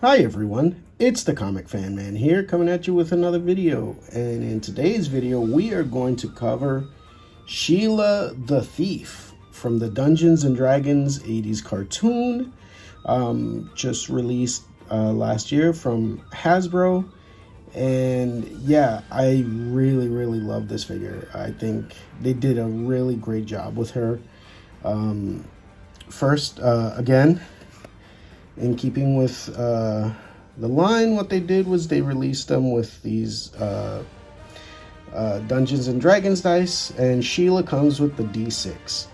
Hi everyone, it's the Comic Fan Man here coming at you with another video, and in today's video we are going to cover Sheila the Thief from the Dungeons and Dragons 80s cartoon, just released last year from Hasbro. And yeah, I really love this figure. I think they did a really great job with her. First, again, in keeping with the line, what they did was they released them with these Dungeons and Dragons dice, and Sheila comes with the D6.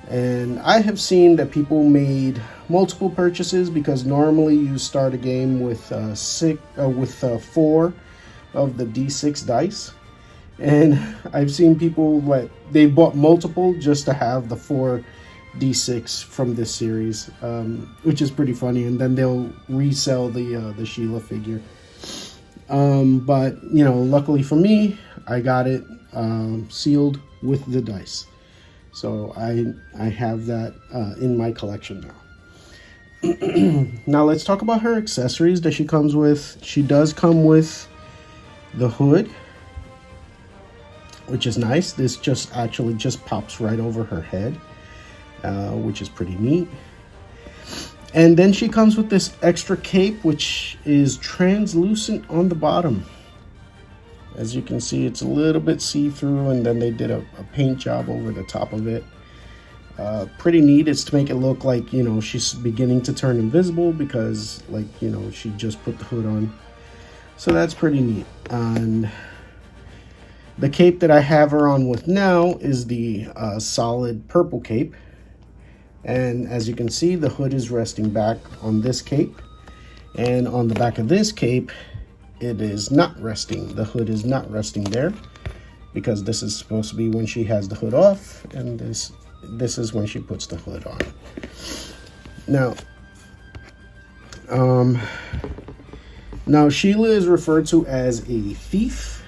And I have seen that people made multiple purchases because normally you start a game with 4 of the D6 dice, and I've seen people they bought multiple just to have the 4 D6 from this series, which is pretty funny, and then they'll resell the Sheila figure. But you know, luckily for me, I got it sealed with the dice, so I have that in my collection now. Now let's talk about her accessories that she comes with. She does come with the hood, which is nice. This just pops right over her head, which is pretty neat. And then she comes with this extra cape, which is translucent on the bottom. As you can see, it's a little bit see-through, and then they did a paint job over the top of it. Pretty neat. It's to make it look like, you know, she's beginning to turn invisible because, like, you know, she just put the hood on. So that's pretty neat. And the cape that I have her on with now is the solid purple cape. And as you can see, the hood is resting back on this cape. And on the back of this cape, it is not resting. The hood is not resting there because this is supposed to be when she has the hood off, and this is when she puts the hood on. Now Sheila is referred to as a thief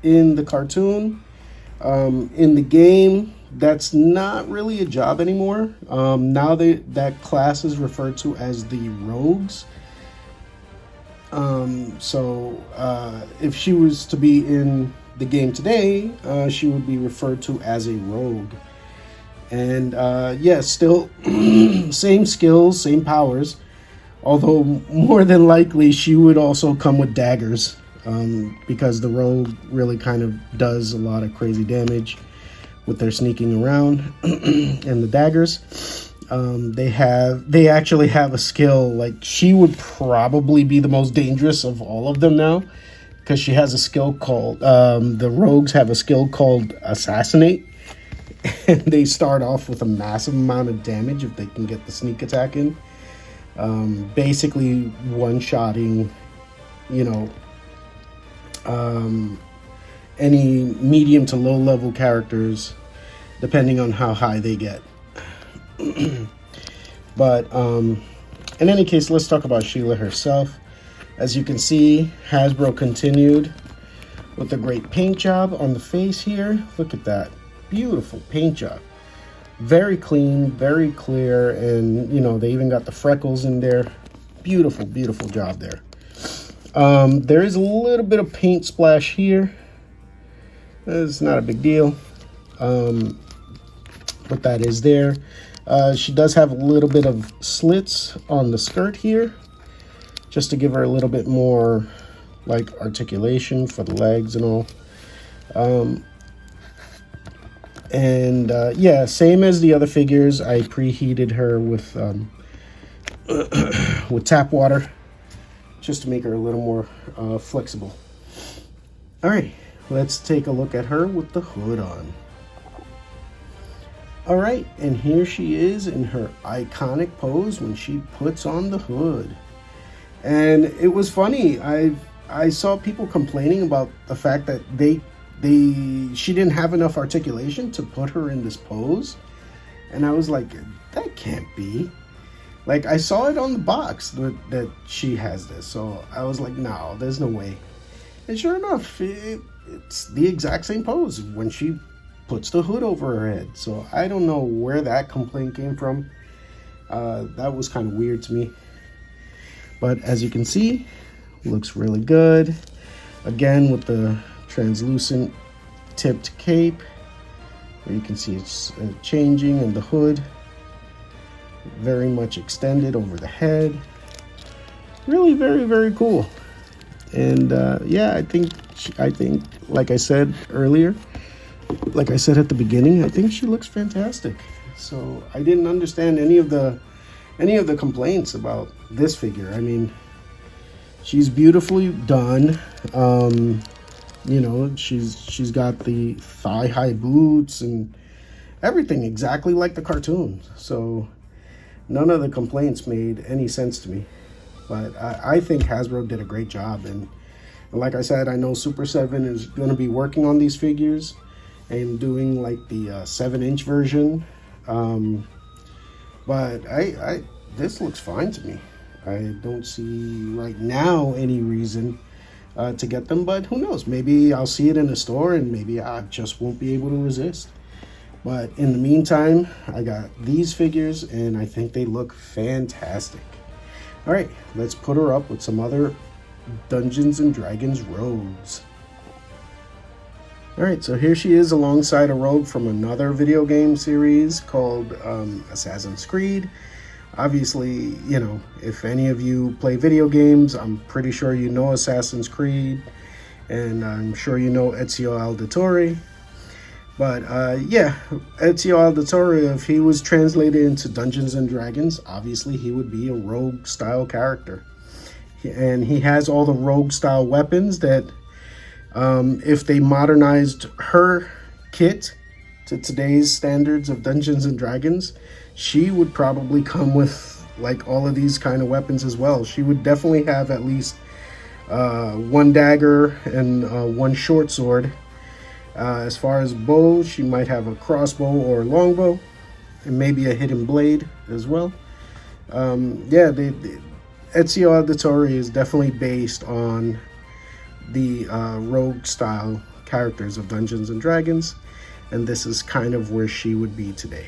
in the cartoon. In the game, that's not really a job anymore. Now that class is referred to as the rogues. If she was to be in the game today, she would be referred to as a rogue. And yeah, still same skills, same powers, although more than likely she would also come with daggers, because the rogue really kind of does a lot of crazy damage with their sneaking around. And the daggers, they actually have a skill. Like, she would probably be the most dangerous of all of them now, because she has a skill called the rogues have a skill called assassinate, and they start off with a massive amount of damage if they can get the sneak attack in, basically one-shotting, you know, any medium to low level characters, depending on how high they get. But in any case, let's talk about Sheila herself. As you can see, Hasbro continued with a great paint job on the face here. Look at that. Beautiful paint job. Very clean, very clear, and you know, they even got the freckles in there. Beautiful job there. There is a little bit of paint splash here. It's not a big deal, but that is there. She does have a little bit of slits on the skirt here, just to give her a little bit more like articulation for the legs and all. Yeah, same as the other figures, I preheated her with tap water, just to make her a little more flexible. All right, let's take a look at her with the hood on. All right, and here she is in her iconic pose when she puts on the hood. And it was funny, I saw people complaining about the fact that she didn't have enough articulation to put her in this pose. And I was like, that can't be. Like, I saw it on the box that she has this, so I was like, no, there's no way. And sure enough, it's the exact same pose when she puts the hood over her head. So I don't know where that complaint came from. That was kind of weird to me. But as you can see, looks really good. Again, with the translucent tipped cape, where you can see it's changing, and the hood very much extended over the head. Really very, very cool. And yeah, I think like I said earlier, like I said at the beginning, I think she looks fantastic. So I didn't understand any of the complaints about this figure. I mean, she's beautifully done. You know, she's got the thigh-high boots and everything exactly like the cartoon. So none of the complaints made any sense to me. But I think Hasbro did a great job. And like I said, I know Super 7 is going to be working on these figures and doing like the 7-inch version. But this looks fine to me. I don't see right now any reason to get them, but who knows? Maybe I'll see it in a store and maybe I just won't be able to resist. But in the meantime, I got these figures and I think they look fantastic. All right, let's put her up with some other Dungeons and Dragons rogues. All right, so here she is alongside a rogue from another video game series called Assassin's Creed. Obviously, you know, if any of you play video games, I'm pretty sure you know Assassin's Creed, and I'm sure you know Ezio Auditore. But yeah, Ezio Auditore, if he was translated into Dungeons and Dragons, obviously he would be a rogue-style character. And he has all the rogue-style weapons that, if they modernized her kit to today's standards of Dungeons and Dragons, she would probably come with like all of these kind of weapons as well. She would definitely have at least one dagger and one short sword. As far as bow, she might have a crossbow or a longbow, and maybe a hidden blade as well. Yeah, Ezio Auditore is definitely based on the rogue style characters of Dungeons and Dragons, and this is kind of where she would be today.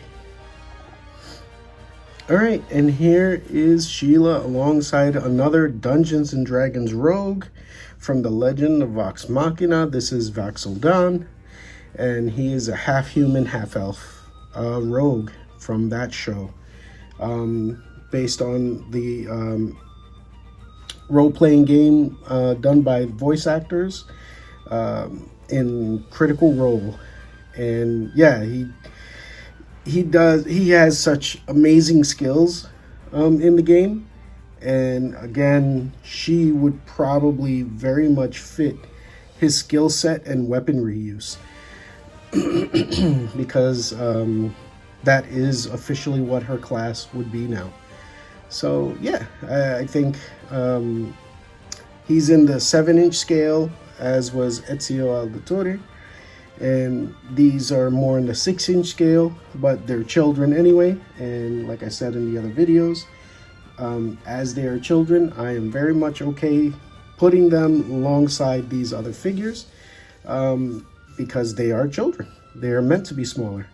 All right, and here is Sheila alongside another Dungeons and Dragons rogue from the Legend of Vox Machina. This is Vax'ildan, and he is a half-human, half-elf rogue from that show, based on the role-playing game done by voice actors in Critical Role. And yeah, he has such amazing skills in the game, and again, she would probably very much fit his skill set and weaponry use. Because that is officially what her class would be now. So yeah, I think he's in the 7-inch scale, as was Ezio Auditore, and these are more in the 6-inch scale, but they're children anyway. And like I said in the other videos, as they are children, I am very much okay putting them alongside these other figures, because they are children. They are meant to be smaller.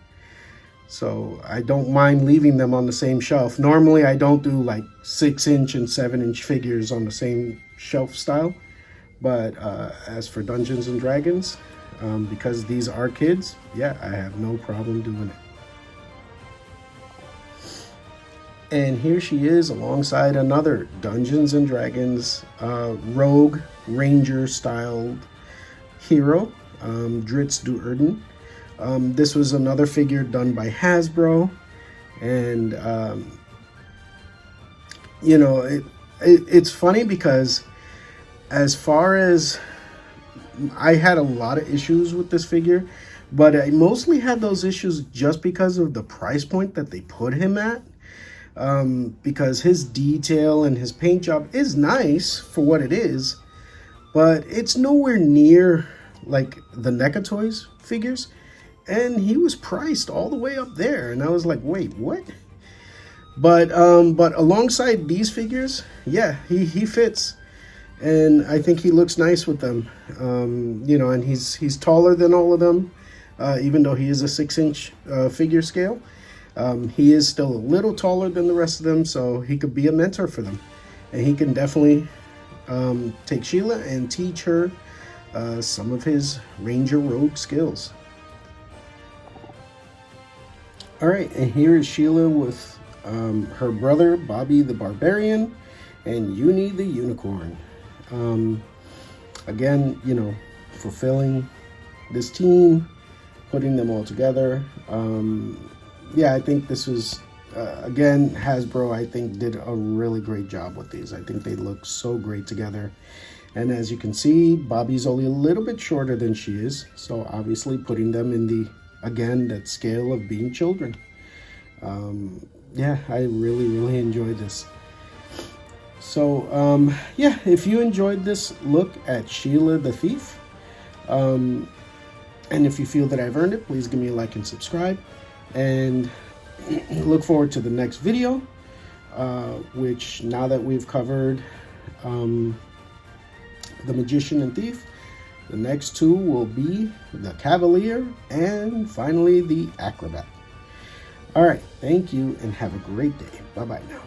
So I don't mind leaving them on the same shelf. Normally I don't do like 6-inch and 7-inch figures on the same shelf style. But as for Dungeons and Dragons, because these are kids, yeah, I have no problem doing it. And here she is alongside another Dungeons and Dragons rogue ranger styled hero, Drizzt Do'Urden. This was another figure done by Hasbro, and you know, it's funny because as far as I had a lot of issues with this figure, but I mostly had those issues just because of the price point that they put him at. Because his detail and his paint job is nice for what it is, but it's nowhere near like the NECA Toys figures, and he was priced all the way up there, and I was like, wait, what? But alongside these figures, yeah, he fits, and I think he looks nice with them. You know, and he's taller than all of them, even though he is a 6-inch figure scale. He is still a little taller than the rest of them, so he could be a mentor for them. And he can definitely take Sheila and teach her some of his Ranger Rogue skills. Alright, and here is Sheila with her brother, Bobby the Barbarian, and Uni the Unicorn. Again, you know, fulfilling this team, putting them all together. Yeah, I think this was, again, Hasbro, I think, did a really great job with these. I think they look so great together. And as you can see, Bobby's only a little bit shorter than she is. So obviously putting them in the, again, that scale of being children. Yeah, I really enjoyed this. So, yeah, if you enjoyed this look at Sheila the Thief, and if you feel that I've earned it, please give me a like and subscribe. And look forward to the next video, which now that we've covered the Magician and Thief, the next two will be the Cavalier and finally the Acrobat. All right, thank you and have a great day. Bye-bye now.